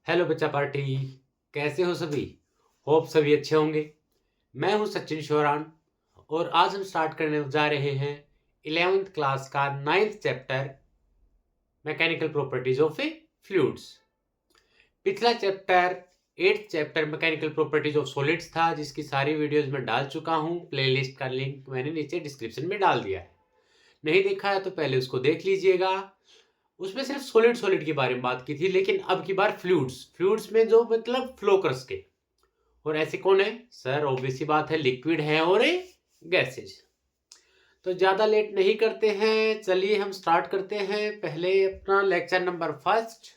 Hello बच्चा party. कैसे हो सभी? होप सभी अच्छे होंगे। मैं हूं सचिन शोरान और आज हम स्टार्ट करने जा रहे हैं 11th क्लास का 9th chapter mechanical properties of a fluids. पिछला chapter 8th chapter mechanical properties of solids था, जिसकी सारी वीडियोस मैं डाल चुका हूं। प्लेलिस्ट का लिंक मैंने नीचे डिस्क्रिप्शन में डाल दिया है। नहीं देखा है तो पहले उसको देख लीजिएगा। उसमें सिर्फ सॉलिड सॉलिड के बारे में बात की थी, लेकिन अब की बार फ्लूइड्स फ्लूइड्स में जो मतलब फ्लोकर्स के। और ऐसे कौन है सर? ऑब्वियस सी बात है, लिक्विड है और गैसेज। तो ज्यादा लेट नहीं करते हैं, चलिए हम स्टार्ट करते हैं पहले अपना लेक्चर नंबर फर्स्ट।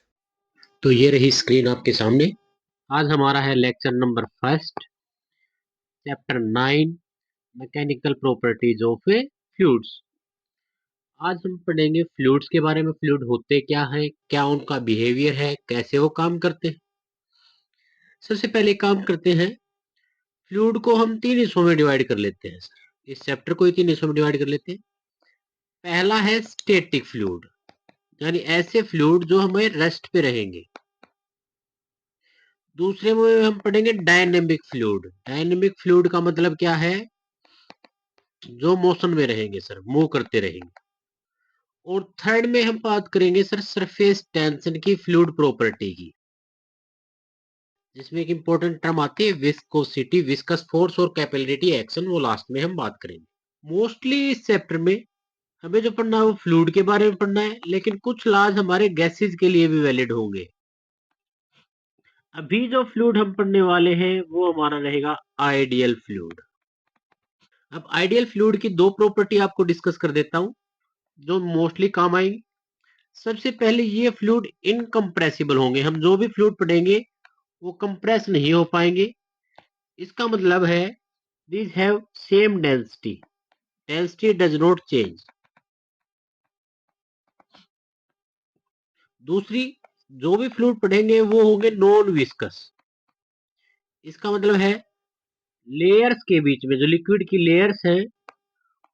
तो ये रही स्क्रीन आपके सामने। आज हमारा है lecture number first, chapter 9, mechanical properties of a fluids. आज हम पढ़ेंगे फ्लूइड्स के बारे में। फ्लूइड होते क्या है, क्या उनका बिहेवियर है, कैसे वो काम करते हैं। सबसे पहले काम करते हैं, फ्लूइड को हम तीन हिस्सों में डिवाइड कर लेते हैं सर। इस चैप्टर को ही तीन हिस्सों में डिवाइड कर लेते हैं। पहला है स्टैटिक फ्लूइड, यानी ऐसे फ्लूइड जो हमें रेस्ट पे रहेंगे। दूसरे में हम पढ़ेंगे डायनेमिक फ्लूइड। डायनेमिक फ्लूइड का मतलब क्या है? जो मोशन में रहेंगे सर, मूव करते रहेंगे। और थर्ड में हम बात करेंगे सर सरफेस टेंशन की, फ्लूइड प्रॉपर्टी की, जिसमें एक इंपॉर्टेंट टर्म आती है विस्कोसिटी, विस्कस फोर्स और कैपिलरिटी एक्शन। वो लास्ट में हम बात करेंगे। मोस्टली इस चैप्टर में हमें जो पढ़ना है वो फ्लूइड के बारे में पढ़ना है, लेकिन कुछ लॉज हमारे गैसेज के लिए भी वैलिड होंगे। अभी जो फ्लूइड हम पढ़ने वाले हैं वो हमारा रहेगा आइडियल फ्लूइड। अब आइडियल फ्लूइड की दो प्रॉपर्टी आपको डिस्कस कर देता हूं जो मोस्टली काम आएंगी। सबसे पहले ये फ्लूइड इनकम्प्रेसिबल होंगे। हम जो भी फ्लूइड पढ़ेंगे वो कंप्रेस नहीं हो पाएंगे। इसका मतलब है these have same density, density does not change। दूसरी, जो भी फ्लूइड पढ़ेंगे वो होंगे नॉन विस्कस। इसका मतलब है लेयर्स के बीच में, जो लिक्विड की लेयर्स हैं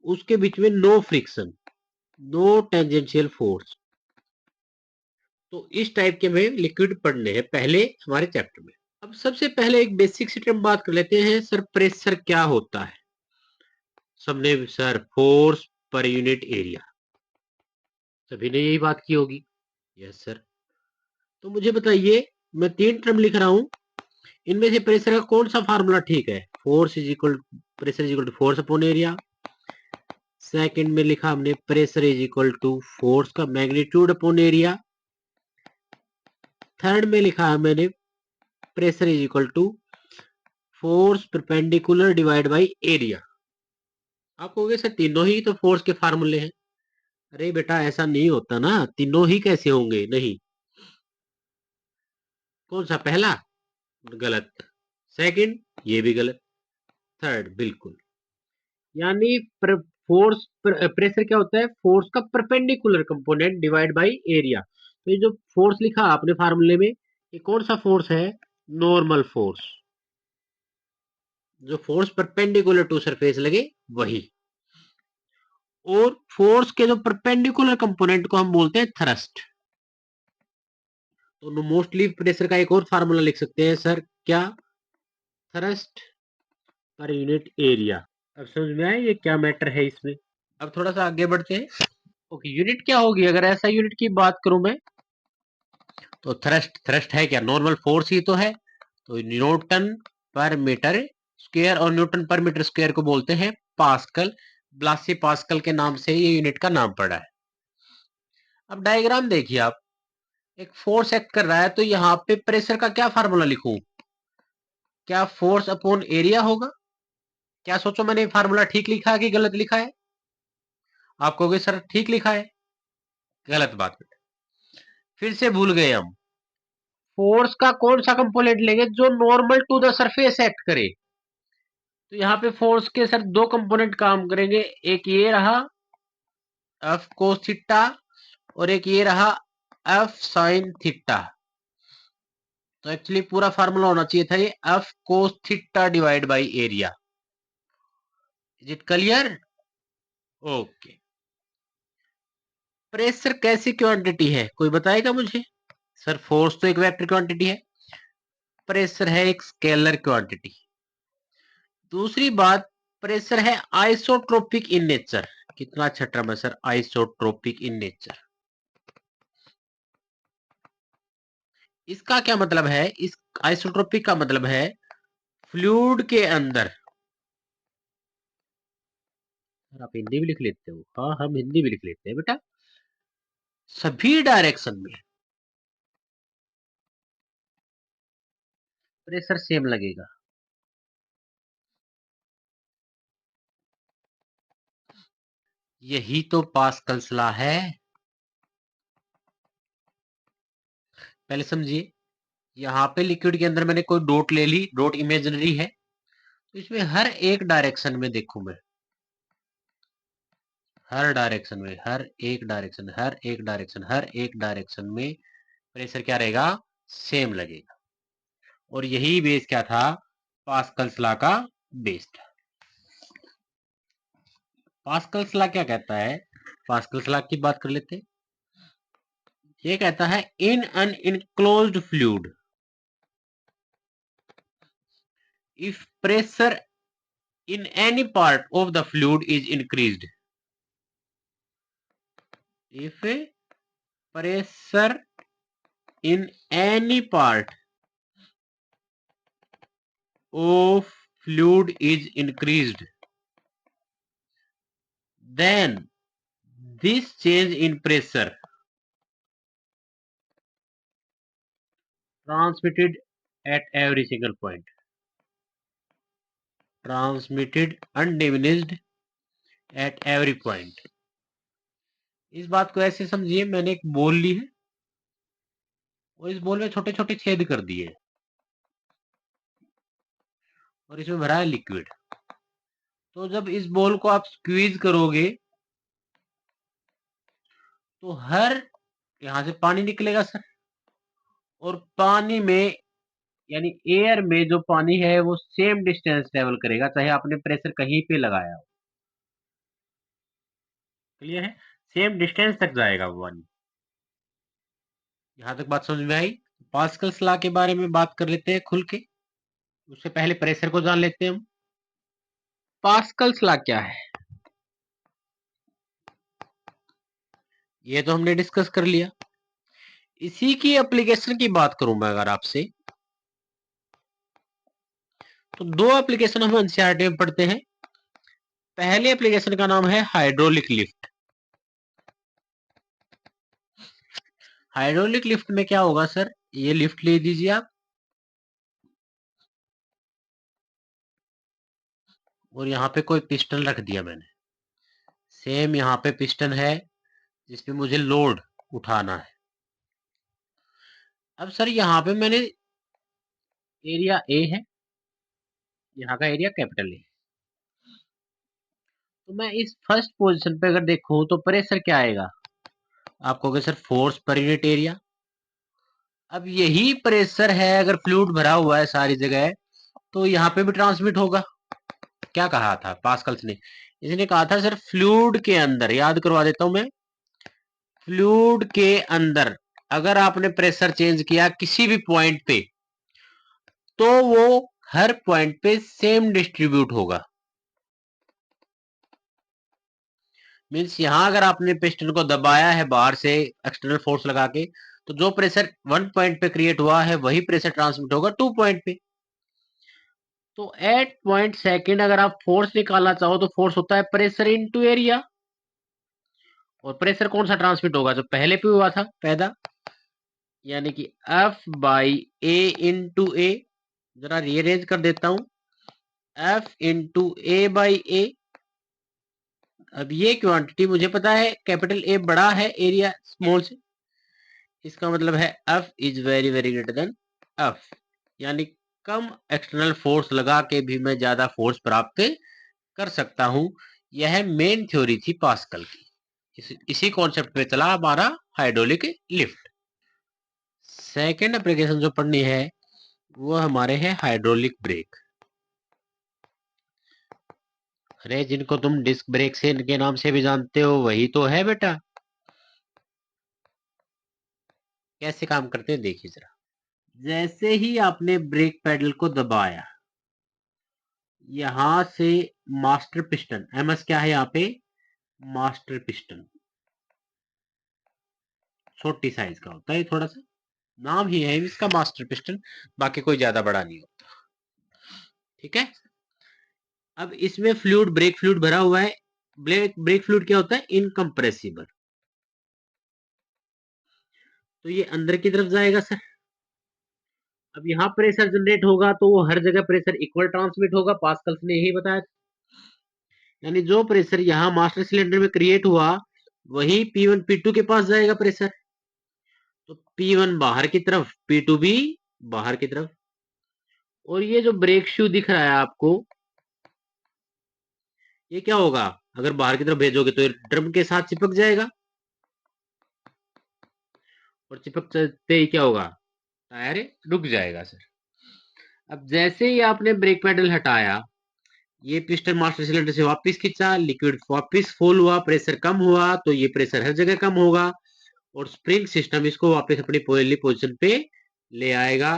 उसके बीच में no friction, no tangential force. तो इस टाइप के हमें लिक्विड पढ़ने हैं पहले हमारे चैप्टर में। अब सबसे पहले एक बेसिक सी टर्म बात कर लेते हैं सर, प्रेशर क्या होता है? सबने sir force per unit area, सभी ने यही बात की होगी। Yes sir. तो मुझे बताइए, मैं तीन टर्म लिख रहा हूं, इनमें से प्रेशर का कौन सा फार्मूला ठीक है? Force is equal, pressure is equal to force upon area. Second में लिखा हमने pressure is equal to force का मैग्नीट्यूड अपॉन एरिया। थर्ड में लिखा है मैंने pressure is equal to force perpendicular divide by area. आप कहोगे सर तीनों ही तो फोर्स के फार्मूले हैं। अरे बेटा ऐसा नहीं होता ना, तीनों ही कैसे होंगे? नहीं। कौन सा? पहला गलत, सेकंड ये भी गलत, थर्ड बिल्कुल। यानी फोर्स प्रेशर क्या होता है? फोर्स का perpendicular component divide by area. तो ये जो फोर्स लिखा आपने फार्मूले में, ये कौन सा फोर्स है? Normal force. जो फोर्स परपेंडिकुलर टू सरफेस लगे वही। और फोर्स के जो परपेंडिकुलर कंपोनेंट को हम बोलते हैं थ्रस्ट। तो मोस्टली प्रेशर का एक और फार्मूला लिख सकते हैं सर, क्या? Thrust per unit area. अब समझ में आया ये क्या मैटर है इसमें? अब थोड़ा सा आगे बढ़ते हैं। ओके, यूनिट क्या होगी? अगर ऐसा यूनिट की बात करूं मैं, तो थ्रस्ट, थ्रस्ट है क्या? नॉर्मल फोर्स ही तो है। तो न्यूटन पर मीटर स्क्वायर, और न्यूटन पर मीटर स्क्वायर को बोलते हैं पास्कल। ब्लासी पास्कल के नाम से ये यूनिट का नाम पड़ा है। अब डायग्राम देखिए आप, एक फोर्स एक्ट कर रहा है, तो यहाँ पे प्रेशर का क्या फार्मूला लिखूं? क्या फोर्स अपॉन एरिया होगा? क्या सोचो, मैंने फार्मूला ठीक लिखा है कि गलत लिखा है? आप कहोगे सर ठीक लिखा है। गलत बात बेटा, फिर से भूल गए हम। फोर्स का कौन सा कंपोनेंट लेंगे? जो normal to the surface act करे। तो यहाँ पे फोर्स के सर दो कंपोनेंट काम करेंगे, एक ये रहा एफ कोस थीटा, और एक ये रहा एफ साइन थीटा। तो एक्चुअली पूरा फार्मूला होना चाहिए था ये F cos theta divide by area. Is it clear? Okay. Pressure कैसी क्वांटिटी है, कोई बताएगा मुझे? सर फोर्स तो एक वेक्टर क्वांटिटी है, प्रेशर है एक स्केलर क्वांटिटी। दूसरी बात, प्रेशर है आइसोट्रोपिक इन नेचर। कितना अच्छा टर्म है सर, आइसोट्रोपिक इन नेचर। इसका क्या मतलब है? इस आइसोट्रोपिक का मतलब है फ्लूइड के अंदर, आप हिंदी भी लिख लेते हो, हाँ हम हिंदी भी लिख लेते हैं बेटा, सभी डायरेक्शन में प्रेशर सेम लगेगा। यही तो पास्कल्स लॉ है। पहले समझिए, यहाँ पे लिक्विड के अंदर मैंने कोई डॉट ले ली, डॉट इमेजिनरी है, तो इसमें हर एक डायरेक्शन में देखूं मैं, हर डायरेक्शन में, हर एक डायरेक्शन, हर एक डायरेक्शन, हर एक डायरेक्शन में प्रेशर क्या रहेगा? सेम लगेगा। और यही बेस क्या था? पास्कल्स लॉ का बेस था। पास्कल्स लॉ क्या कहता है? पास्कल्स लॉ की बात कर लेते हैं। ये कहता है in an enclosed fluid if pressure in any part of the fluid is increased, if pressure in any part of fluid is increased, then this change in pressure transmitted at every single point, transmitted undiminished at every point। इस बात को ऐसे समझिए, मैंने एक ball ली है और इस बॉल में छोटे छोटे छेद कर दिए और इसमें भरा है लिक्विड। तो जब इस बॉल को आप स्क्वीज करोगे तो हर, यहां से पानी निकलेगा सर, और पानी में यानी एयर में जो पानी है वो सेम डिस्टेंस ट्रेवल करेगा, चाहे आपने प्रेशर कहीं पे लगाया हो। क्लियर है? सेम डिस्टेंस तक जाएगा वो पानी। यहां तक बात समझ में आई? पास्कल्स लॉ के बारे में बात कर लेते हैं खुल के, उससे पहले प्रेशर को जान लेते हैं हम। पास्कल्स लॉ क्या है ये तो हमने डिस्कस कर लिया। इसी की एप्लीकेशन की बात करूं मैं अगर आपसे, तो दो एप्लीकेशन हम एनसीईआरटी में पढ़ते हैं। पहले एप्लीकेशन का नाम है हाइड्रोलिक लिफ्ट। हाइड्रोलिक लिफ्ट में क्या होगा सर, ये लिफ्ट ले दीजिए आप और यहाँ पे कोई पिस्टन रख दिया मैंने, सेम यहाँ पे पिस्टन है जिसमें मुझे लोड उठाना है। अब सर यहाँ पे मैंने, एरिया ए है, यहाँ का एरिया कैपिटल ए, तो मैं इस फर्स्ट पोजीशन पे अगर देखूं तो प्रेशर क्या आएगा? आप कहोगे sir force per unit area. अब यही प्रेशर है अगर फ्लूइड भरा हुआ है सारी जगह, तो यहाँ पे भी ट्रांसमिट होगा। क्या कहा था पास्कल्स ने? इसने कहा था सर फ्लूइड के अंदर, याद करवा देता हूं मैं, फ्लूइड के अंदर अगर आपने प्रेशर चेंज किया किसी भी पॉइंट पे, तो वो हर पॉइंट पे सेम डिस्ट्रीब्यूट होगा। मीन्स यहां अगर आपने पिस्टन को दबाया है बाहर से एक्सटर्नल फोर्स लगा के, तो जो प्रेशर 1 पॉइंट पे क्रिएट हुआ है वही प्रेशर ट्रांसमिट होगा 2 पॉइंट पे। तो एट पॉइंट सेकेंड अगर आप फोर्स निकालना चाहो तो फोर्स होता है प्रेशर इनटू एरिया, और प्रेशर कौन सा ट्रांसमिट होगा? जो पहले पे हुआ था पैदा, यानी कि F बाई ए इंटू ए। जरा रीअरेंज कर देता हूं, F इंटू ए बाई ए। अब ये क्वांटिटी मुझे पता है कैपिटल ए बड़ा है एरिया स्मॉल से, इसका मतलब है F is very very greater than F, यानी कम एक्सटर्नल फोर्स लगा के भी मैं ज्यादा फोर्स प्राप्त कर सकता हूं। यह मेन थ्योरी थी पास्कल की। इसी कॉन्सेप्ट पे चला हमारा हाइड्रोलिक लिफ्ट। सेकेंड एप्लीकेशन जो पढ़नी है वो हमारे है हाइड्रोलिक ब्रेक। अरे जिनको तुम डिस्क ब्रेक से इनके नाम से भी जानते हो वही तो है बेटा। कैसे काम करते हैं देखिए जरा। जैसे ही आपने ब्रेक पेडल को दबाया, यहां से मास्टर पिस्टन, एमएस क्या है यहाँ पे, मास्टर पिस्टन, छोटी साइज का होता है, थोड़ा सा नाम ही है इसका मास्टर पिस्टन, बाकी कोई ज्यादा बड़ा नहीं होता। ठीक है, अब इसमें फ्लूइड, ब्रेक फ्लूइड भरा हुआ है। ब्रेक फ्लूइड क्या होता है, इनकम्प्रेसिबल। तो ये अंदर की तरफ जाएगा सर। अब यहाँ प्रेशर जनरेट होगा तो वो हर जगह प्रेशर इक्वल ट्रांसमिट होगा, पास्कल्स ने यही बताया। यानी जो प्रेशर यहाँ मास्टर सिलेंडर में क्रिएट हुआ, वही P1 P2 के पास जाएगा प्रेशर। तो P1 बाहर की तरफ, P2 भी बाहर की तरफ। और ये जो ब्रेक शू दिख रहा है आपको, ये क्या होगा, अगर बाहर की तरफ भेजोगे तो ये ड्रम के साथ चिपक जाएगा, और चिपकते ही क्या होगा, टायर रुक जाएगा सर। अब जैसे ही आपने ब्रेक पेडल हटाया, ये पिस्टन मास्टर सिलेंडर से वापस खींचा, लिक्विड वापस फुल हुआ, प्रेशर कम हुआ, तो ये प्रेशर हर जगह कम होगा, और स्प्रिंग सिस्टम इसको वापस अपनी पहली पोजीशन पे ले आएगा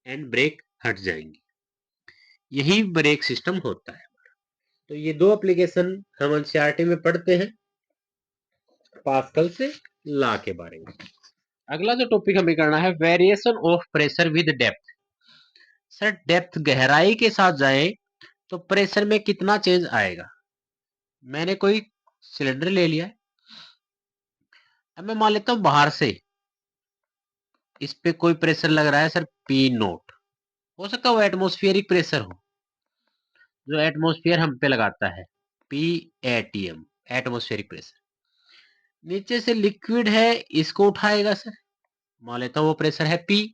एंड ब्रेक हट जाएंगी। यही ब्रेक सिस्टम होता है। तो ये दो एप्लीकेशन हम एनसीईआरटी में पढ़ते हैं पास्कल से लॉ के बारे में। अगला जो टॉपिक हमें करना है, variation of pressure with depth. Sir depth, गहराई के साथ जाए तो प्रेशर में कितना चेंज आएगा। मैंने कोई सिलेंडर ले लिया है, अब मैं मान लेता हूं बाहर से इस पे कोई प्रेशर लग रहा है सर P0, हो सकता है वो एटमॉस्फेरिक प्रेशर हो, जो एटमॉस्फेयर हम पे लगाता है, PATM, एटमॉस्फेरिक प्रेशर। नीचे से लिक्विड है, इसको उठाएगा सर, मान लेता हूं वो प्रेशर है P,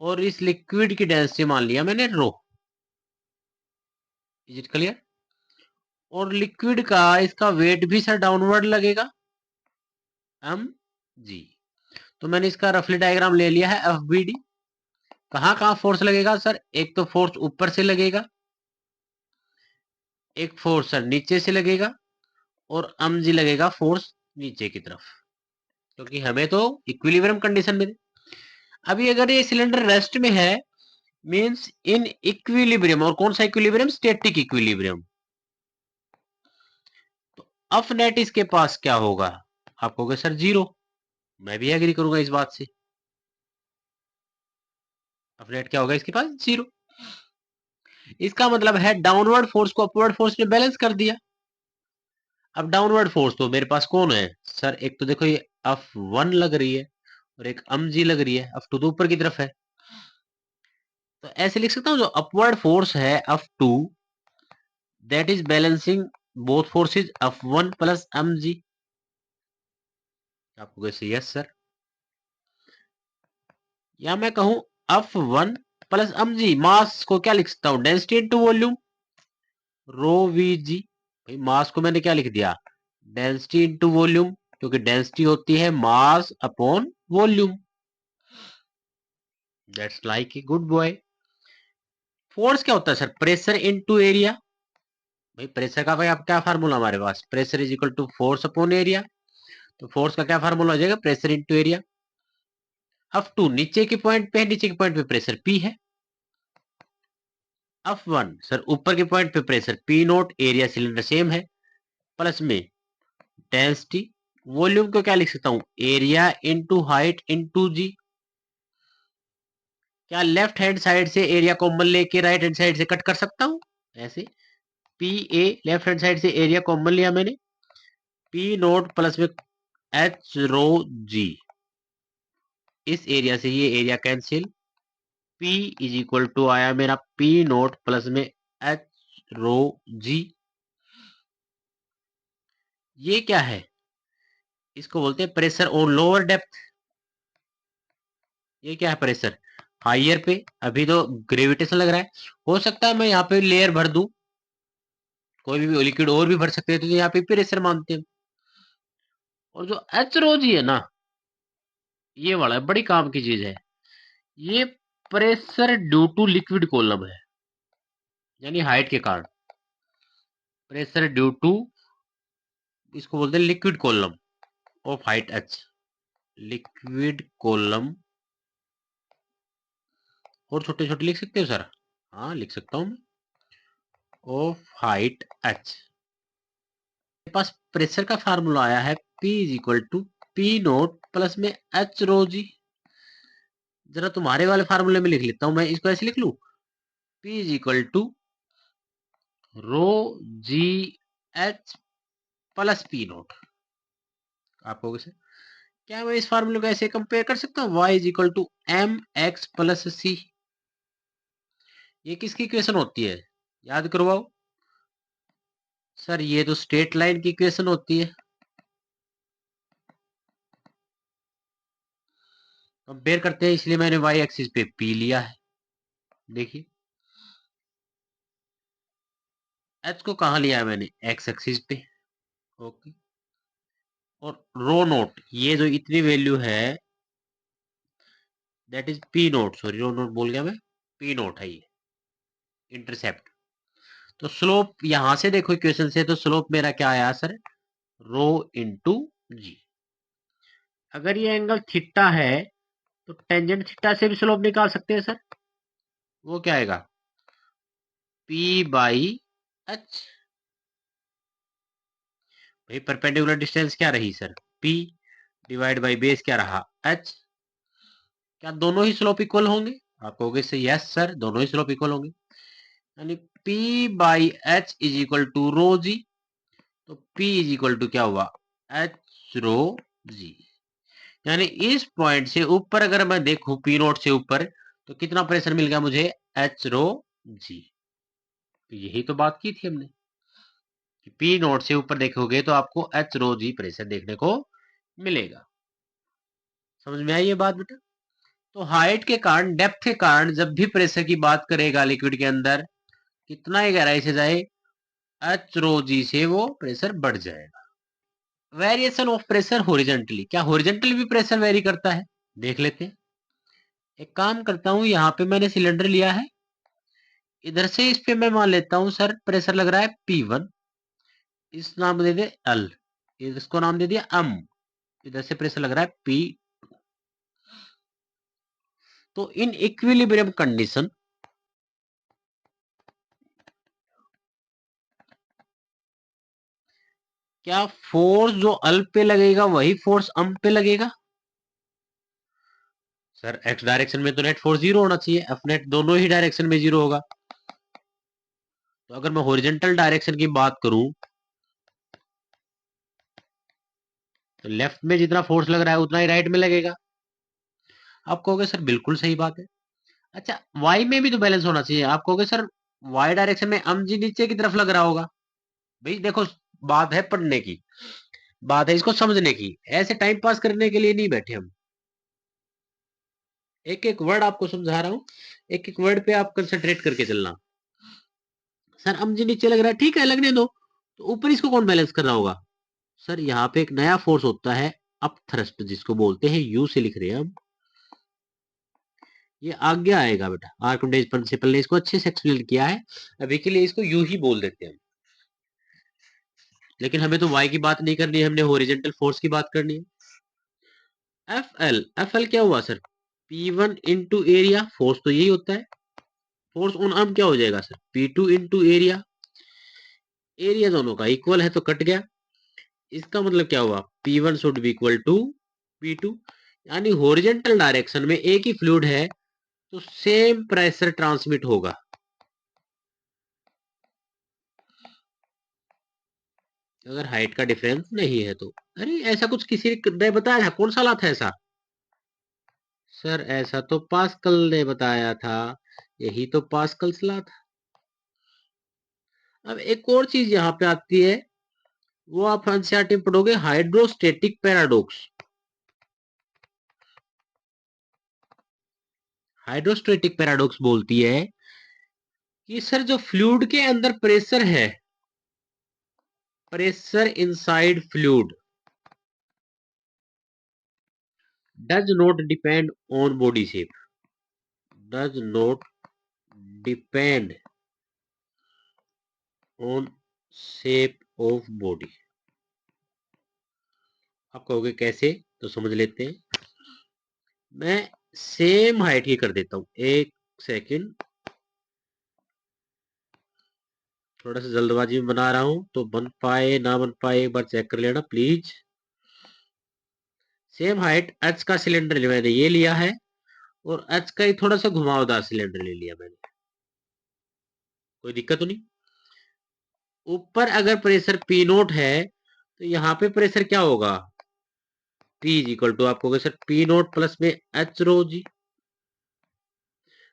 और इस लिक्विड की डेंसिटी मान लिया मैंने रो। Is it clear. और लिक्विड का इसका वेट भी सर डाउनवर्ड लगेगा, mg। तो मैंने इसका रफली डायग्राम ले लिया है, FBD। कहां कहां फोर्स लगेगा सर, एक तो फोर्स ऊपर से लगेगा, एक फोर्स सर नीचे से लगेगा, और mg लगेगा फोर्स नीचे की तरफ, क्योंकि हमें तो इक्विलिब्रियम कंडीशन में। अभी अगर ये सिलेंडर रेस्ट में है, मींस इन इक्विलिब्रियम, और कौन सा इक्विलिब्रियम, स्टैटिक इक्विलिब्रियम। तो अफ नेट इसके पास क्या होगा, आप कहोगे सर जीरो, मैं भी एग्री करूंगा इस बात से। अफ नेट क्या होगा इसके पास, जीरो। इसका मतलब है डाउनवर्ड फोर्स को अपवर्ड फोर्स ने बैलेंस कर दिया। अब डाउनवर्ड फोर्स तो मेरे पास कौन है सर, एक तो देखो ये F1 लग रही है, और एक mg लग रही है, F2 तो ऊपर की तरफ है। तो ऐसे लिख सकता हूं, जो अपवर्ड फोर्स है F2, that is balancing both forces F1 plus mg। आपको कैसे, यस सर। या मैं कहूं F1 प्लस mg, मास को क्या लिख सकता हूं, density into volume, rho V G. भाई मास को मैंने क्या लिख दिया, डेंसिटी इनटू वॉल्यूम, क्योंकि डेंसिटी होती है mass upon volume. That's like a good boy. Force क्या होता है सर, प्रेशर इनटू एरिया। भाई प्रेशर का भाई आप क्या फार्मूला हमारे पास, pressure is equal to force upon area. तो फोर्स का क्या फार्मूला हो जाएगा, प्रेशर इनटू एरिया। F2 नीचे के पॉइंट पे है, नीचे के पॉइंट पे प्रेशर P है। F1 सर ऊपर के पॉइंट पे pressure P0, area cylinder same है, प्लस में डेंसिटी, वॉल्यूम को क्या लिख सकता हूं, एरिया इनटू हाइट इनटू जी। क्या लेफ्ट हैंड साइड से एरिया कॉमन लेके राइट हैंड साइड से कट कर सकता हूं, ऐसे PA, लेफ्ट हैंड साइड से एरिया कॉमन लिया मैंने, P0 प्लस में H रो जी। इस एरिया से ये area cancel, P is equal to आया मेरा P0 प्लस में H रो जी। ये क्या है, इसको बोलते हैं प्रेशर ऑन लोअर डेप्थ। ये क्या है, प्रेशर हाइयर पे, अभी तो ग्रेविटेशन लग रहा है। हो सकता है मैं यहाँ पे लेयर भर दूं, कोई भी लिक्विड और भी भर सकते हैं, तो यहाँ पे प्रेशर मानते हैं। और जो एच रो जी है ना, ये वाला बड़ी काम की चीज है, ये pressure due to liquid column है, यानी हाइट के कारण। प्रेशर ड्यू टू, इसको बोलते हैं liquid column of height h, liquid column और छोटे छोटे लिख सकते हो सर? हाँ लिख सकता हूँ मैं। ऑफ हाइट एच, मेरे पास प्रेशर का फार्मूला आया है P is equal to P nought plus में एच रो जी। जरा तुम्हारे वाले फार्मूले में लिख लेता हूं, मैं इसको ऐसे लिख लूं, P is equal to rho G H plus P nought. आप कहोगे सर क्या मैं इस फार्मूले को ऐसे कंपेयर कर सकता हूँ, y is equal to M X plus C. ये किसकी इक्वेशन होती है, याद करवाओ सर? ये तो स्ट्रेट लाइन की इक्वेशन होती है। कंपेयर करते हैं, इसलिए मैंने y एक्सिस पे p लिया है। देखिए h को कहा लिया है मैंने, x एक्सिस पे। ओके, और रो नोट ये जो इतनी वैल्यू है that is P nought, sorry rho nought बोल गया मैं, पी नोट है ये इंटरसेप्ट। तो स्लोप यहां से देखो इक्वेशन से, तो स्लोप मेरा क्या आया सर, रो इंटू जी। अगर ये एंगल थीटा है तो टेंजेंट थीटा से भी स्लोप निकाल सकते हैं सर। वो क्या आएगा, पी बाई एच। भाई परपेंडिकुलर डिस्टेंस क्या रही sir, P divide by base क्या रहा, एच। क्या दोनों ही स्लोप इक्वल होंगे? आप कहोगे सर यस सर, दोनों ही स्लोप इक्वल होंगे, यानी P by H is equal to rho G. तो P इज इक्वल टू क्या हुआ, एच रो जी। यानी इस पॉइंट से ऊपर अगर मैं देखूं P नोट से ऊपर, तो कितना प्रेशर मिल गया मुझे, एच रो जी। तो यही तो बात की थी हमने कि P नोट से ऊपर देखोगे तो आपको एच रो जी प्रेशर देखने को मिलेगा। समझ में आई ये बात बेटा? तो हाइट के कारण, डेप्थ के कारण जब भी प्रेशर की बात करेगा लिक्विड के अंदर, कितना ही गहराई से जाए, एच रो जी से वो प्रेशर बढ़ जाएगा। वेरिएशन ऑफ प्रेशर हॉरिजॉन्टली, क्या हॉरिजॉन्टली भी प्रेशर वेरी करता है? देख लेते हैं। एक काम करता हूं, यहाँ पे मैंने सिलेंडर लिया है, इधर से इस पे मैं मान लेता हूं सर प्रेशर लग रहा है P1, इस नाम दे दे L, इसको नाम दे दिया M, इधर से प्रेशर लग रहा है P। तो इन इक्विलिब्रियम कंडीशन क्या फोर्स जो L पे लगेगा वही फोर्स M पे लगेगा? सर एक्स डायरेक्शन में तो नेट फोर्स जीरो होना चाहिए, एफ नेट दोनों ही डायरेक्शन में जीरो होगा। तो अगर मैं हॉरिजॉन्टल डायरेक्शन की बात करूं तो लेफ्ट में जितना फोर्स लग रहा है उतना ही राइट में लगेगा। आप कहोगे सर बिल्कुल सही बात है। अच्छा वाई में भी तो बैलेंस होना चाहिए। आप कहोगे सर वाई डायरेक्शन में एम जी नीचे की तरफ लग रहा होगा। भाई देखो, बात है पढ़ने की, बात है इसको समझने की, ऐसे टाइम पास करने के लिए नहीं बैठे हम। एक एक वर्ड आपको समझा रहा हूं, एक एक वर्ड पे आप कंसंट्रेट करके चलना। सर एम जी नीचे लग रहा है, ठीक है लगने दो, तो ऊपर इसको कौन बैलेंस कर रहा होगा? सर यहाँ पे एक नया फोर्स होता है अप थ्रस्ट, जिसको बोलते हैं यू से लिख रहे हैं हम। ये आगे आएगा बेटा, आर्किमिडीज प्रिंसिपल ने इसको अच्छे से एक्सप्लेन किया है, अभी के लिए इसको यू ही बोल देते हैं। लेकिन हमें तो वाई की बात नहीं करनी है, हमने हॉरिजॉन्टल फोर्स की बात करनी है। एफ एल क्या हुआ sir, P1 into area, force तो यही होता है, फोर्स ऑन आर्म क्या हो जाएगा sir, P2 into area. Area दोनों का इक्वल है तो कट गया, इसका मतलब क्या हुआ, P1 should be equal to P2। यानी हॉरिजॉन्टल डायरेक्शन में एक ही फ्लूइड है तो सेम प्रेशर ट्रांसमिट होगा। अगर हाइट का डिफरेंस नहीं है तो, अरे ऐसा कुछ किसी ने बताया था, कौन सा ला था ऐसा? सर ऐसा तो पास्कल ने बताया था, यही तो पास्कल ला था। अब एक और चीज यहाँ पे आती है, वो आप एनसीईआरटी में पढ़ोगे, हाइड्रोस्टेटिक पैराडॉक्स। हाइड्रोस्टेटिक पैराडॉक्स बोलती है कि सर जो फ्लूइड के अंदर प्रेशर है, pressure inside fluid does not depend on body shape, does not depend on shape of body. आप कहोगे कैसे, तो समझ लेते हैं। मैं सेम हाइट की कर देता हूं, एक सेकंड, थोड़ा सा जल्दबाजी में बना रहा हूं तो बन पाए ना बन पाए एक बार चेक कर लेना प्लीज। सेम हाइट एच का सिलेंडर मैंने ये लिया है और एच का ही थोड़ा सा घुमावदार सिलेंडर ले लिया मैंने, कोई दिक्कत तो नहीं। ऊपर अगर प्रेशर पी नोट है तो यहाँ पे प्रेशर क्या होगा, पी इज इक्वल टू आपको सर पी नोट प्लस में H rho G,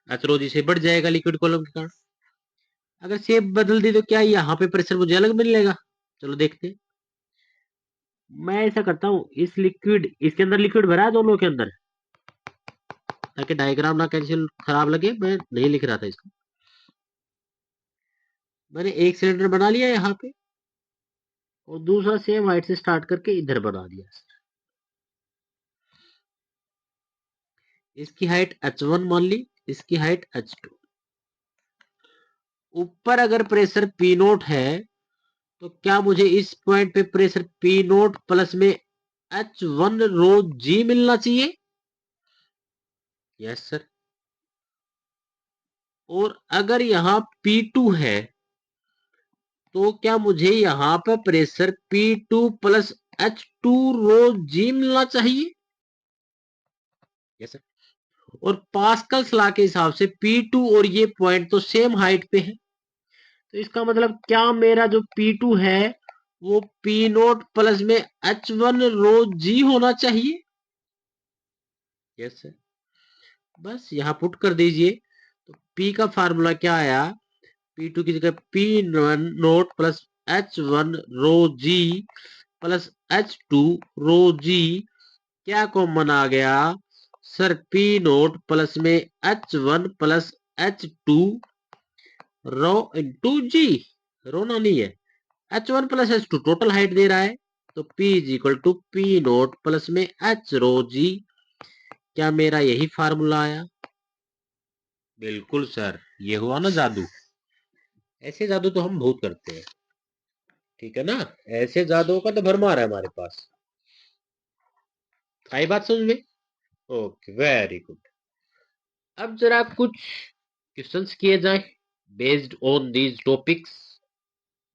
H rho जी से बढ़ जाएगा लिक्विड कॉलम के कारण। अगर शेप बदल दी तो क्या यहाँ पे प्रेशर मुझे अलग मिलेगा, चलो देखते हैं। मैं ऐसा करता हूँ, इस लिक्विड इसके अंदर लिक्विड भरा है दोनों के अंदर, ताकि डायग्राम ना कैंसिल खराब लगे, मैं नहीं लिख रहा था इसको। मैंने एक सिलेंडर बना लिया यहाँ पे और दूसरा सेम हाइट से स्टार्ट करके इधर बना दिया। इसकी हाइट h1 मान ली, इसकी हाइट h2। ऊपर अगर प्रेशर P नोट है तो क्या मुझे इस पॉइंट पे प्रेशर P नोट प्लस में H1 रो G मिलना चाहिए? Yes sir. और अगर यहां P2 है तो क्या मुझे यहां पर प्रेशर P2 प्लस H2 रो G मिलना चाहिए? Yes sir. और पास्कल्स लॉ के हिसाब से P2 और ये पॉइंट तो सेम हाइट पे है, तो इसका मतलब क्या मेरा जो P2 है वो P नोट प्लस में H1 रो G होना चाहिए? Yes sir. बस यहां पुट कर दीजिए, तो P का फार्मूला क्या आया, P2 की जगह P नोट प्लस H1 रो G प्लस H2 रो G, क्या कॉमन आ गया सर, P नोट प्लस में H1 plus H2 rho into G, रोना नहीं है, H1 plus H2 total height दे रहा है, तो P is equal to P nought plus में H रो G। क्या मेरा यही फार्मूला आया? बिल्कुल सर, ये हुआ ना जादू। ऐसे जादू तो हम बहुत करते हैं, ठीक है ना, ऐसे जादुओं का तो भरमार है हमारे पास। आई बात समझ में? Okay, very good. अब जरा कुछ क्वेश्चंस किए जाए बेस्ड ऑन दीज टॉपिक्स,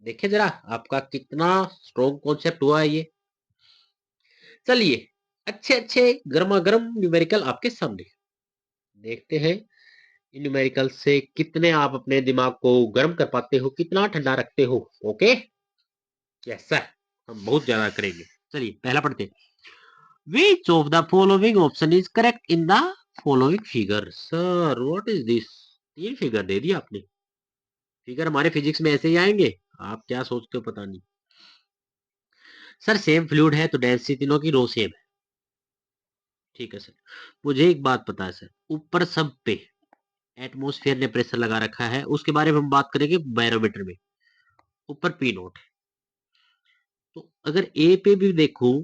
देखिए जरा आपका कितना स्ट्रॉन्ग कॉन्सेप्ट हुआ है ये। चलिए, अच्छे अच्छे गर्मा गर्म न्यूमेरिकल आपके सामने, देखते हैं इन न्यूमेरिकल से कितने आप अपने दिमाग को गर्म कर पाते हो, कितना ठंडा रखते हो। ओके, यस सर, हम बहुत ज्यादा करेंगे। चलिए पहला पढ़ते हैं, which of the following option is correct in the following figure? Sir what is this, तीन फिगर दे दिया आपने, फिगर हमारे फिजिक्स में ऐसे ही आएंगे, आप क्या सोचते हो पता नहीं। सर सेम फ्लूइड है तो डेंसिटी तीनों की रो सेम है, ठीक है सर। मुझे एक बात पता है सर, ऊपर सब पे एटमॉस्फेयर ने प्रेशर लगा रखा है, उसके बारे में हम बात करेंगे बैरोमीटर में। ऊपर पी नोट है, तो अगर ए पे भी देखूं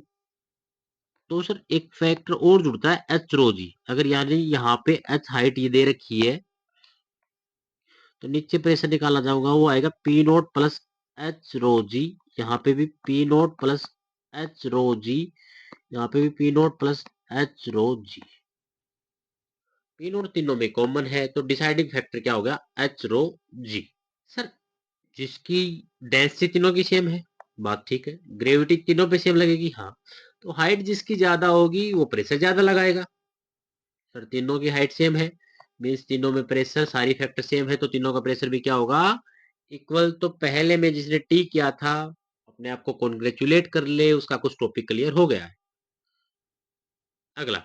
तो सर एक फैक्टर और जुड़ता है एच रो जी। अगर यानी यहाँ पे एच हाइट ये दे रखी है तो नीचे प्रेशर निकाला जाऊंगा, वो आएगा P nought plus H rho जी। यहाँ पे भी P nought plus H rho जी, यहाँ पे भी P nought plus H rho G. P note तीनों में कॉमन है तो डिसाइडिंग फैक्टर क्या होगा, एच रो जी। सर जिसकी डेंसिटी तीनों की सेम है, बात ठीक है, ग्रेविटी तीनों पे सेम लगेगी, हाँ, तो हाइट जिसकी ज्यादा होगी वो प्रेशर ज्यादा लगाएगा। सर तीनों की हाइट सेम है, मीन्स तीनों में प्रेशर सारी फैक्टर सेम है, तो तीनों का प्रेशर भी क्या होगा, इक्वल। तो पहले में जिसने टी किया था अपने आप को कॉन्ग्रेचुलेट कर ले, उसका कुछ टॉपिक क्लियर हो गया है। अगला,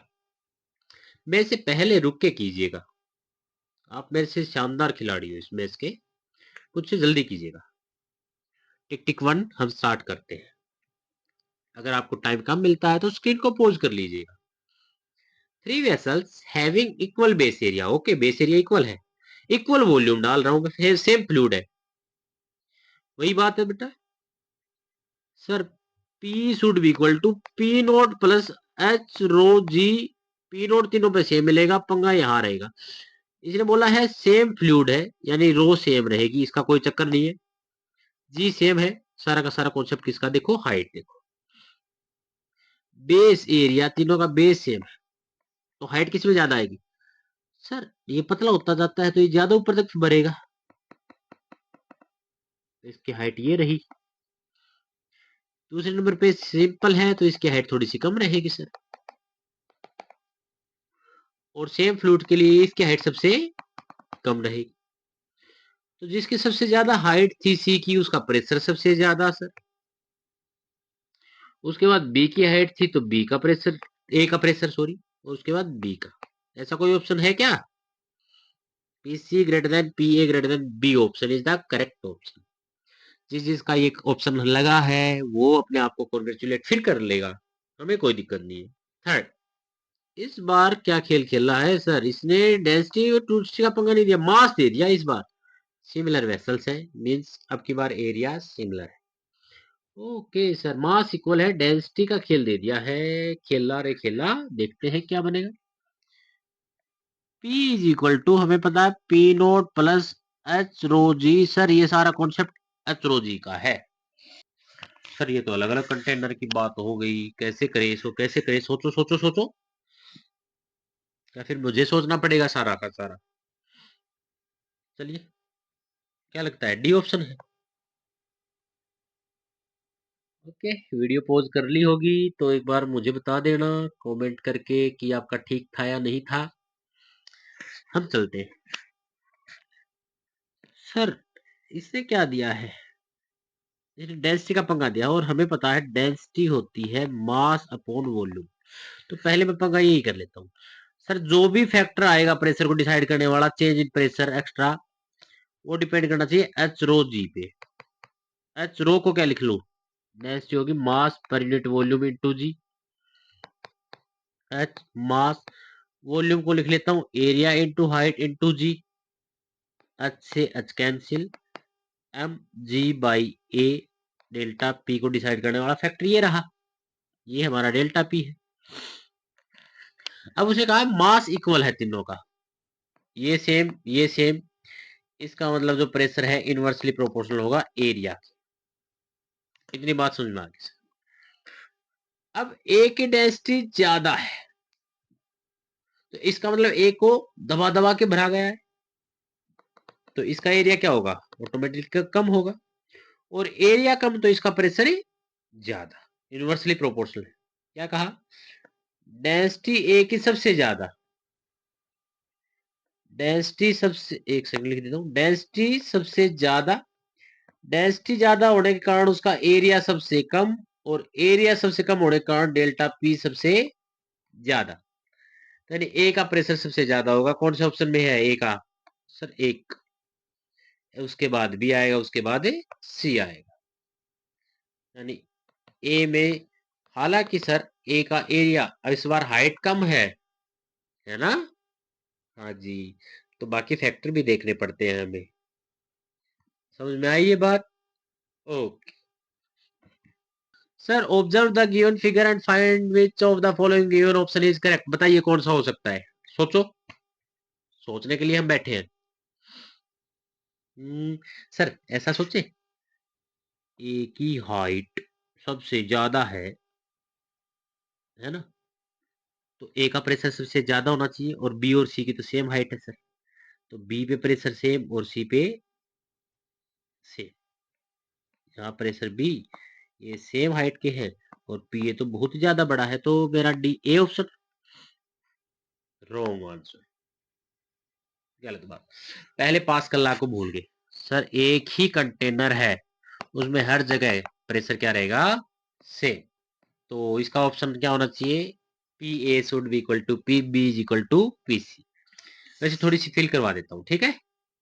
मेरे से पहले रुक के कीजिएगा, आप मेरे से शानदार खिलाड़ी हो इस मैच के, कुछ जल्दी कीजिएगा। टिक टिक वन हम स्टार्ट करते हैं, अगर आपको टाइम कम मिलता है तो स्क्रीन को पॉज कर लीजिएगा। Three vessels having equal base area, okay base area equal है, इक्वल वॉल्यूम डाल रहा हूं, सेम फ्लूइड है, वही बात है बेटा। Sir P should be equal to P nought plus H rho G, P nought तीनों पे सेम मिलेगा, पंगा यहाँ रहेगा, इसने बोला है सेम फ्लूइड है यानी रो सेम रहेगी, इसका कोई चक्कर नहीं है, G सेम है, सारा का सारा कॉन्सेप्ट किसका, देखो हाइट देखो, बेस एरिया तीनों का बेस सेम है, तो हाइट किसमें ज्यादा आएगी, सर ये पतला होता जाता है तो ये ज्यादा ऊपर तक भरेगा, तो इसकी हाइट ये रही। दूसरे नंबर पे सिंपल है तो इसकी हाइट थोड़ी सी कम रहेगी सर, और सेम फ्लूइड के लिए इसकी हाइट सबसे कम रहेगी। तो जिसकी सबसे ज्यादा हाइट थी सी की, उसका प्रेशर सबसे ज्यादा सर। उसके बाद बी की हाइट थी तो बी का प्रेशर, ए का प्रेशर सॉरी, और उसके बाद बी का। ऐसा कोई ऑप्शन है क्या? P C greater than P A greater than B option is the correct option. जिसका ये ऑप्शन लगा है वो अपने आप को कॉन्ग्रेचुलेट फिर कर लेगा, हमें कोई दिक्कत नहीं है। थर्ड, इस बार क्या खेल खेला है सर, इसने डेंसिटी और टूरिस्टी का पंगा नहीं दिया, मास दे दिया इस बार। सिमिलर वेसल्स है, मींस अब की बार एरिया सिमिलर है। ओके सर, मास इक्वल है, डेंसिटी का खेल दे दिया है। खेला रे खेला, देखते हैं क्या बनेगा। P इज इक्वल टू, हमें पता है P nought plus H rho जी। सर ये सारा कॉन्सेप्ट एच रो जी का है। सर ये तो अलग अलग कंटेनर की बात हो गई, कैसे करे इसको, कैसे करे, सोचो सोचो सोचो, या फिर मुझे सोचना पड़ेगा सारा का सारा? चलिए, क्या लगता है, डी ऑप्शन है? ओके, वीडियो पॉज कर ली होगी तो एक बार मुझे बता देना कमेंट करके कि आपका ठीक था या नहीं था। हम चलते हैं। सर इसने क्या दिया है, इसने डेंसिटी का पंगा दिया, और हमें पता है डेंसिटी होती है मास अपॉन वॉल्यूम। तो पहले मैं पंगा यही कर लेता हूँ। सर जो भी फैक्टर आएगा प्रेशर को डिसाइड करने वाला, चेंज इन प्रेशर एक्स्ट्रा, वो डिपेंड करना चाहिए एच रो जी पे। एच रो को क्या लिख लूं, डेंसिटी होगी mass per unit volume into G. H mass, volume को लिख लेता हूँ area into height into G. H से H cancel, M G by A, delta P को डिसाइड करने वाला फैक्टर ये रहा, ये हमारा डेल्टा पी है। अब उसे कहा मास इक्वल है तीनों का, ये सेम ये सेम, इसका मतलब जो प्रेशर है इनवर्सली प्रोपोर्शनल होगा एरिया। इतनी बात समझ में आ गई। अब ए की डेंसिटी ज्यादा है तो इसका मतलब ए को दबा दबा के भरा गया है, तो इसका एरिया क्या होगा, ऑटोमेटिक कम होगा। और एरिया कम तो इसका प्रेशर ही ज्यादा, इनवर्सली प्रोपोर्शनल है। क्या कहा, डेंसिटी ए की सबसे ज्यादा, डेंसिटी सबसे, एक सेकंड लिख देता हूँ, डेंसिटी सबसे ज्यादा, डेंसिटी ज्यादा होने के कारण उसका एरिया सबसे कम, और एरिया सबसे कम होने के कारण डेल्टा पी सबसे ज्यादा। यानी ए का प्रेशर सबसे ज्यादा होगा, कौन से ऑप्शन में है ए का, सर एक, उसके बाद बी आएगा, उसके बाद सी आएगा। यानी ए में, हालांकि सर ए का एरिया इस बार हाइट कम है ना? हाँ जी, तो बाकी फैक्टर भी देखने पड़ते हैं हमें। समझ में आई ये बात? Okay sir, observe the given figure and find which of the following given option is correct. बताइए कौन सा हो सकता है, सोचो, सोचने के लिए हम बैठे हैं। सर ऐसा सोचे, ए की हाइट सबसे ज्यादा है ना, तो ए का प्रेशर सबसे ज्यादा होना चाहिए, और बी और सी की तो सेम हाइट है सर, तो बी पे प्रेशर सेम और सी पे सेम। यहाँ प्रेशर बी, ये सेम हाइट के हैं, और पी ए तो बहुत ही ज्यादा बड़ा है, तो मेरा D A option wrong answer, गलत बात। पहले पास कल्ला को भूल गए। सर एक ही कंटेनर है, उसमें हर जगह प्रेशर क्या रहेगा, सेम। तो इसका ऑप्शन क्या होना चाहिए, P A should be equal to P B is equal to P C. वैसे थोड़ी सी फिल करवा देता हूँ, ठीक है,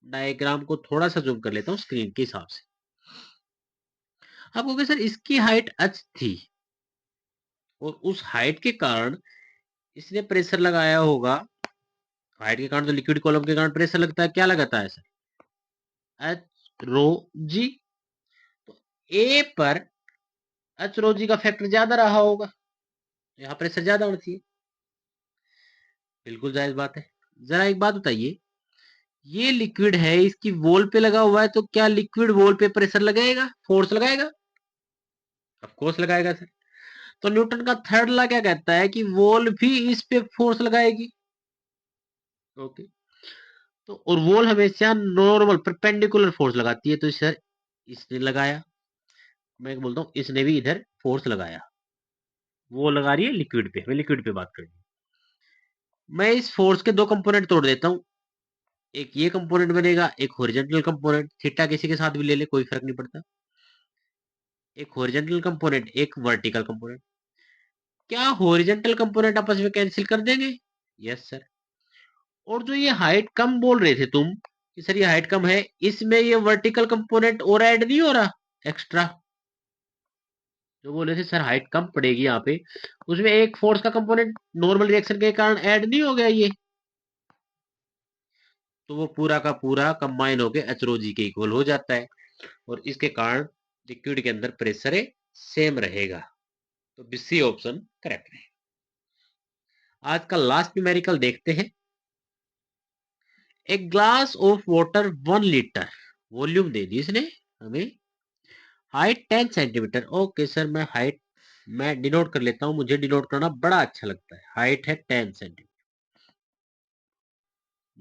डायग्राम को थोड़ा सा जूम कर लेता हूँ स्क्रीन के हिसाब से। आप कहोगे सर इसकी हाइट h थी, और उस हाइट के कारण इसने प्रेशर लगाया होगा, हाइट के कारण तो लिक्विड कॉलम के कारण प्रेशर लगता है, क्या लगाता है सर, एच रो जी। तो ए पर एच रो जी का फैक्टर ज्यादा रहा होगा, यहाँ प्रेशर ज्यादा होना चाहिए, बिल्कुल जायज बात है। जरा एक बात बताइए, ये लिक्विड है, इसकी वॉल पे लगा हुआ है, तो क्या लिक्विड वॉल पे प्रेशर लगाएगा, फोर्स लगाएगा? ऑफ कोर्स लगाएगा सर। तो न्यूटन का थर्ड लॉ क्या कहता है कि वॉल भी इस पे फोर्स लगाएगी, ओके। तो और वॉल हमेशा नॉर्मल परपेंडिकुलर फोर्स लगाती है, तो सर इसने लगाया, मैं बोलता हूँ इसने भी इधर फोर्स लगाया, वो लगा रही है लिक्विड पे, हमें लिक्विड पे बात करनी है। मैं इस फोर्स के दो कंपोनेंट तोड़ देता हूँ, एक ये कंपोनेंट बनेगा, एक हॉरिजॉन्टल कंपोनेंट, थीटा किसी के साथ भी ले ले कोई फर्क नहीं पड़ता, एक हॉरिजॉन्टल कंपोनेंट एक वर्टिकल कंपोनेंट। क्या हॉरिजॉन्टल कंपोनेंट आपस में कैंसिल कर देंगे? Yes sir. और जो ये हाइट कम बोल रहे थे तुम कि सर ये हाइट कम है, इसमें ये वर्टिकल कंपोनेंट और ऐड नहीं हो रहा एक्स्ट्रा? जो बोले थे सर हाइट कम पड़ेगी यहाँ पे, उसमें एक फोर्स का कंपोनेंट नॉर्मल रिएक्शन के कारण ऐड नहीं हो गया ये, तो वो पूरा का पूरा कंबाइन होके HROG के इक्वल हो जाता है, और इसके कारण लिक्विड के अंदर प्रेशर सेम रहेगा। तो BC ऑप्शन करेक्ट है। आज का लास्ट न्यूमेरिकल देखते हैं। एक glass of water 1 litre, volume दे दी इसने हमें, हाइट 10 सेंटीमीटर। ओके सर, मैं डिनोट कर लेता हूँ, मुझे डिनोट करना बड़ा अच्छा लगता है। हाइट है 10 सेंटीमीटर।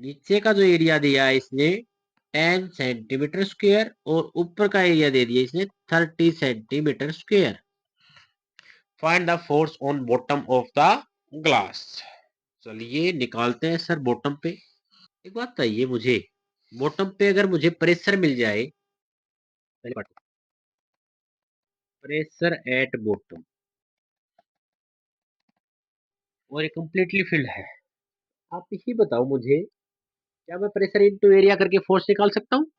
नीचे का जो एरिया दिया है इसने 10 सेंटीमीटर स्क्वायर, और ऊपर का एरिया दे दिया इसने 30 centimetre square. Find the force on bottom of the glass. चलिए निकालते हैं सर बॉटम पे। एक बात बताइए मुझे, बॉटम पे अगर मुझे प्रेशर मिल जाए, प्रेशर एट बॉटम, और ये कंप्लीटली फिल्ड है, आप यही बताओ मुझे, क्या मैं प्रेशर इनटू एरिया करके फोर्स निकाल सकता हूँ?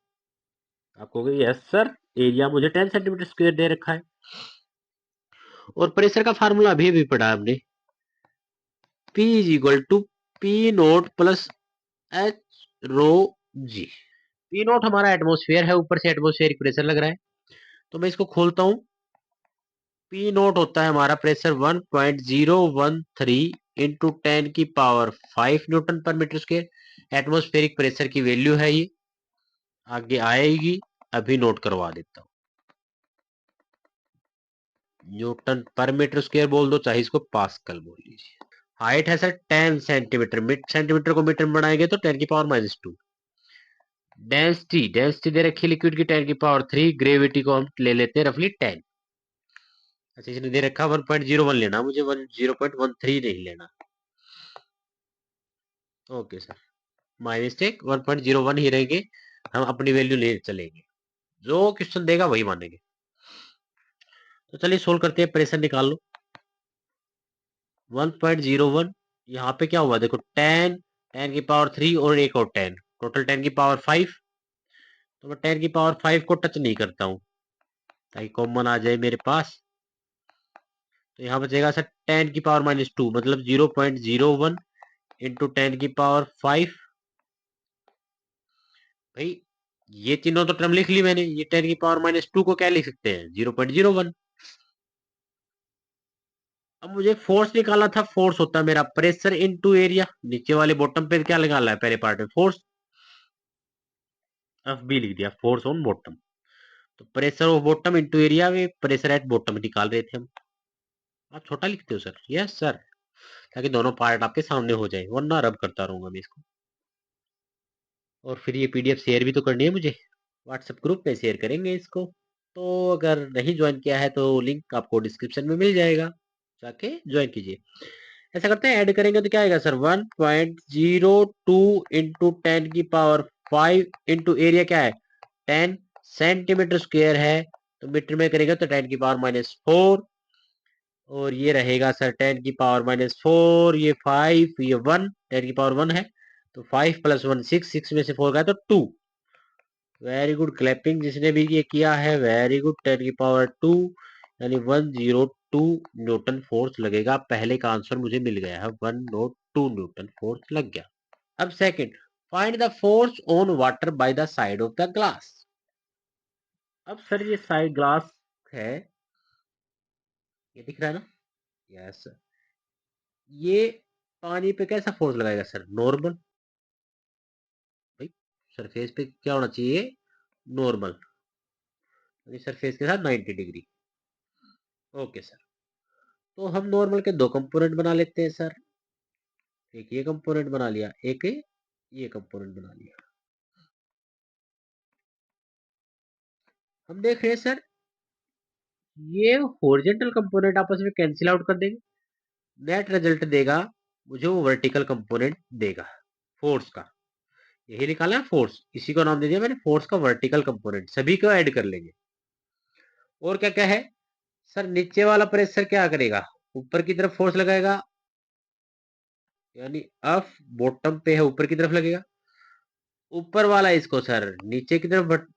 आप कहोगे यस सर, एरिया मुझे 10 सेंटीमीटर स्क्वायर दे रखा है, और प्रेशर का फार्मूला अभी भी पढ़ा हमने, P is equal to P nought plus H rho G. P nought हमारा एटमोस्फेयर है, ऊपर से एटमोस्फेरिक प्रेशर लग रहा है, तो मैं इसको खोलता हूँ। पी नोट होता है हमारा प्रेशर 1.013 इंटू 10 की पावर 5 न्यूटन पर मीटर स्क्वायर। एटमोस्फेरिक प्रेशर की वैल्यू है ये, आगे आएगी, अभी नोट करवा देता हूँ। न्यूटन पर मीटर स्क्वायर बोल दो, चाहे इसको पास्कल बोल लीजिए। हाइट है सर 10 सेंटीमीटर, सेंटीमीटर को मीटर में बढ़ाएंगे तो 10 की पावर -2। डेंसिटी दे रखी लिक्विड की 10 की पावर 3, ग्रेविटी को हम ले लेते हैं रफली 10। अच्छा इसने दे रखा 1.01 लेना, मुझे 0.13 नहीं लेना। ओके सर, माय मिस्टेक, 1.01 ही रहेंगे, हम अपनी वैल्यू ले चलेंगे, जो क्वेश्चन देगा वही मानेंगे। तो चलिए सोल्व करते हैं, प्रेशर निकाल लो। 1.01, यहाँ पे क्या हुआ देखो, 10, 10 की पावर 3 और एक और 10, टोटल 10 की पावर 5। तो मैं 10 की पावर 5 को टच नहीं करता हूँ ताकि कॉमन आ जाए मेरे पास। तो यहाँ बचेगा सर 10 की पावर -2, मतलब 0.01 इंटू 10 की पावर 5। भाई ये तीनों तो टर्म लिख ली मैंने, ये 10 की पावर -2 को क्या लिख सकते हैं, 0.01। अब मुझे फोर्स निकालना था, फोर्स होता है मेरा प्रेशर इनटू एरिया, नीचे वाले बॉटम पे क्या निकालना है, पहले पार्ट में फोर्स, FB लिख दिया, फोर्स ऑन बॉटम। तो pressure of bottom into area में प्रेशर एट बॉटम निकाल रहे थे हम। आप छोटा लिखते हो सर? यस सर, ताकि दोनों पार्ट आपके सामने हो जाए, वरना रब करता रहूंगा मैं इसको। और फिर ये PDF शेयर भी तो करनी है मुझे, व्हाट्सएप ग्रुप में शेयर करेंगे इसको। तो अगर नहीं ज्वाइन किया है तो लिंक आपको डिस्क्रिप्शन में मिल जाएगा, जाके ज्वाइन कीजिए। ऐसा करते हैं, ऐड करेंगे तो क्या आएगा सर, 1.02 इंटू 10 की पावर 5 इंटू एरिया क्या है 10 सेंटीमीटर स्क्वायर है, तो मीटर में करेंगे तो 10 की पावर -4, और ये रहेगा सर 10 की पावर -4, ये 5, ये 1, 10 की पावर 1 है, तो 5 + 1 6, 6 में से 4 गया तो 2। वेरी गुड क्लैपिंग, जिसने भी ये किया है वेरी गुड। 10 की पावर 2 यानी 102 न्यूटन फोर्स लगेगा। पहले का आंसर मुझे मिल गया है, 102 न्यूटन फोर्स लग गया। अब second, find the force on water by the side of the glass. अब सर ये साइड ग्लास है, ये दिख रहा है ना, यस सर। ये पानी पे कैसा फोर्स लगाएगा सर, नॉर्मल। भाई सरफेस पे क्या होना चाहिए, नॉर्मल, यानी सरफेस के साथ 90 डिग्री। ओके सर, तो हम नॉर्मल के दो कंपोनेंट बना लेते हैं सर, एक ये कंपोनेंट बना लिया, एक ये, ये कंपोनेंट बना लिया। हम देख रहे हैं सर, ये हॉरिजॉन्टल कंपोनेंट आपस में कैंसिल आउट कर देंगे, नेट रिजल्ट देगा मुझे वो वर्टिकल कंपोनेंट देगा फोर्स का। यही निकाला है फोर्स, इसी को नाम दे दिया मैंने फोर्स का वर्टिकल कंपोनेंट। सभी को ऐड कर लेंगे। और क्या क्या है सर, नीचे वाला प्रेशर क्या करेगा, ऊपर की तरफ फोर्स लगाएगा, यानी अफ बॉटम पे है ऊपर की तरफ लगेगा। ऊपर वाला इसको सर नीचे की तरफ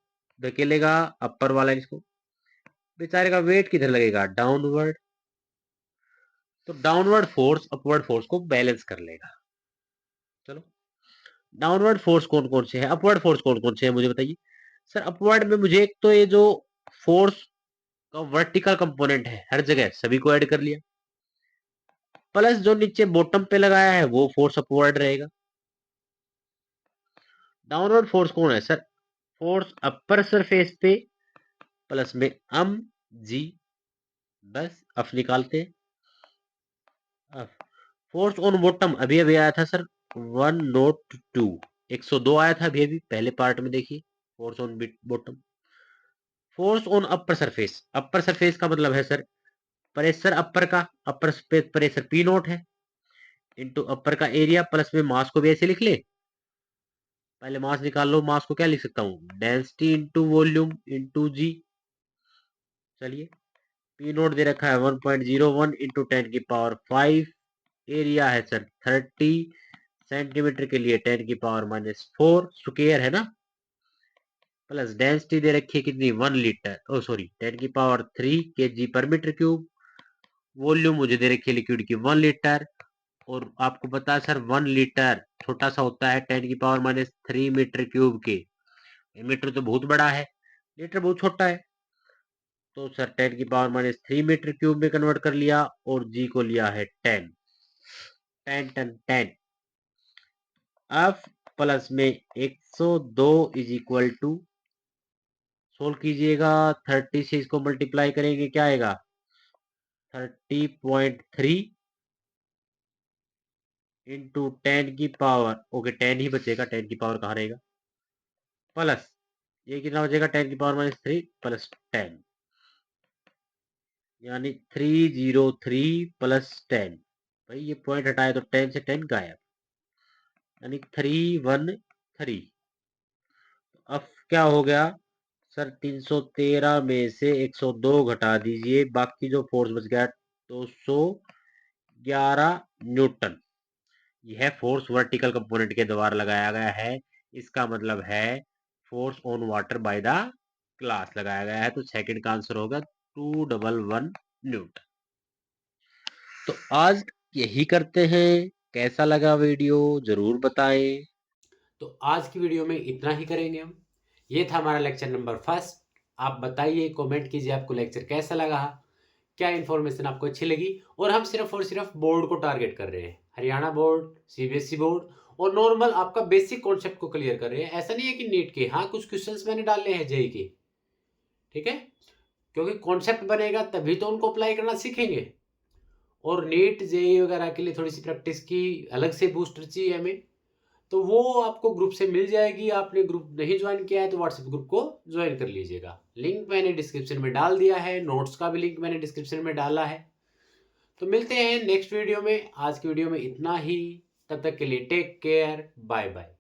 धकेलेगा, अपर वाला इसको। बेचारे का वेट किधर लगेगा, डाउनवर्ड। तो डाउनवर्ड फोर्स अपवर्ड फोर्स को बैलेंस कर लेगा। चलो, डाउनवर्ड फोर्स कौन कौन से है, अपवर्ड फोर्स कौन कौन से है मुझे बताइए। सर अपवर्ड में मुझे एक तो ये जो फोर्स का वर्टिकल कंपोनेंट है हर जगह सभी को ऐड कर लिया, प्लस जो नीचे बॉटम पे लगाया है वो फोर्स अपवर्ड रहेगा। डाउनवर्ड फोर्स कौन है सर, फोर्स अपर सरफेस पे प्लस में जी, बस अफ निकालते हैं। फोर्स ऑन बॉटम अभी अभी आया था सर 102, 102 आया था अभी अभी पहले पार्ट में, देखिए force on bottom. Force on upper surface का मतलब है सर प्रेशर अपर का, अपर प्रेशर पी नोट है, इनटू अपर का एरिया प्लस में मास को भी ऐसे लिख ले। पहले मास निकाल लो, मास को क्या लिख सकता हूँ, डेंसिटी इंटू वॉल्यूम इंटू जी। चलिए, पी नोट दे रखा है 1.01 इंटू 10⁵ एरिया है सर 30 सेंटीमीटर के लिए 10⁻⁻⁴ स्क्वायर है ना, प्लस डेंसिटी दे रखी है कितनी 1 लीटर, ओ सॉरी 10⁻³ kg पर मीटर क्यूब। वॉल्यूम मुझे दे रखी है लिक्विड की 1 लीटर, और आपको पता है सर 1 लीटर छोटा सा होता है 10⁻³ मीटर क्यूब के। मीटर तो बहुत बड़ा है, लीटर बहुत छोटा है। तो सर 10⁻³ मीटर क्यूब में कन्वर्ट कर लिया, और जी को लिया है 10 10 एफ प्लस में 102 इज इक्वल टू, सोल्व कीजिएगा 30 से इसको मल्टीप्लाई करेंगे क्या आएगा 30.3 इंटू 10⁻, ओके 10 ही बचेगा, 10 कहाँ रहेगा, प्लस ये कितना बचेगा 10⁻³ प्लस 10, यानी 303 प्लस 10। भाई ये पॉइंट हटाए तो 10 से 10 गायब, यानी 313। अब क्या हो गया सर, 313 में से 102 घटा दीजिए, बाकी जो फोर्स बच गया 211 न्यूटन। यह फोर्स वर्टिकल कंपोनेंट के द्वारा लगाया गया है। इसका मतलब है force on water by the glass लगाया गया है। तो सेकंड का आंसर होगा 211 न्यूटन। तो आज यही करते हैं, कैसा लगा वीडियो जरूर बताएं। तो आज की वीडियो में इतना ही करेंगे हम। ये था हमारा लेक्चर नंबर 1। आप बताइए, कमेंट कीजिए आपको लेक्चर कैसा लगा, क्या इन्फॉर्मेशन आपको अच्छी लगी। और हम सिर्फ और सिर्फ बोर्ड को टारगेट कर रहे हैं, हरियाणा बोर्ड, सीबीएसई बोर्ड, और नॉर्मल आपका बेसिक कॉन्सेप्ट को क्लियर कर रहे हैं। ऐसा नहीं है कि नीट के, हाँ कुछ क्वेश्चंस मैंने डाले हैं जेई के, ठीक है, क्योंकि कॉन्सेप्ट बनेगा तभी तो उनको अप्लाई करना सीखेंगे। और नीट जेई वगैरह के लिए थोड़ी सी प्रैक्टिस की अलग से बूस्टर चाहिए हमें, तो वो आपको ग्रुप से मिल जाएगी। आपने ग्रुप नहीं ज्वाइन किया है तो व्हाट्सएप ग्रुप को ज्वाइन कर लीजिएगा। लिंक मैंने डिस्क्रिप्शन में डाल दिया है, नोट्स का भी लिंक मैंने डिस्क्रिप्शन में डाला है। तो मिलते हैं नेक्स्ट वीडियो में। आज की वीडियो में इतना ही, तब तक के लिए टेक केयर, बाय बाय।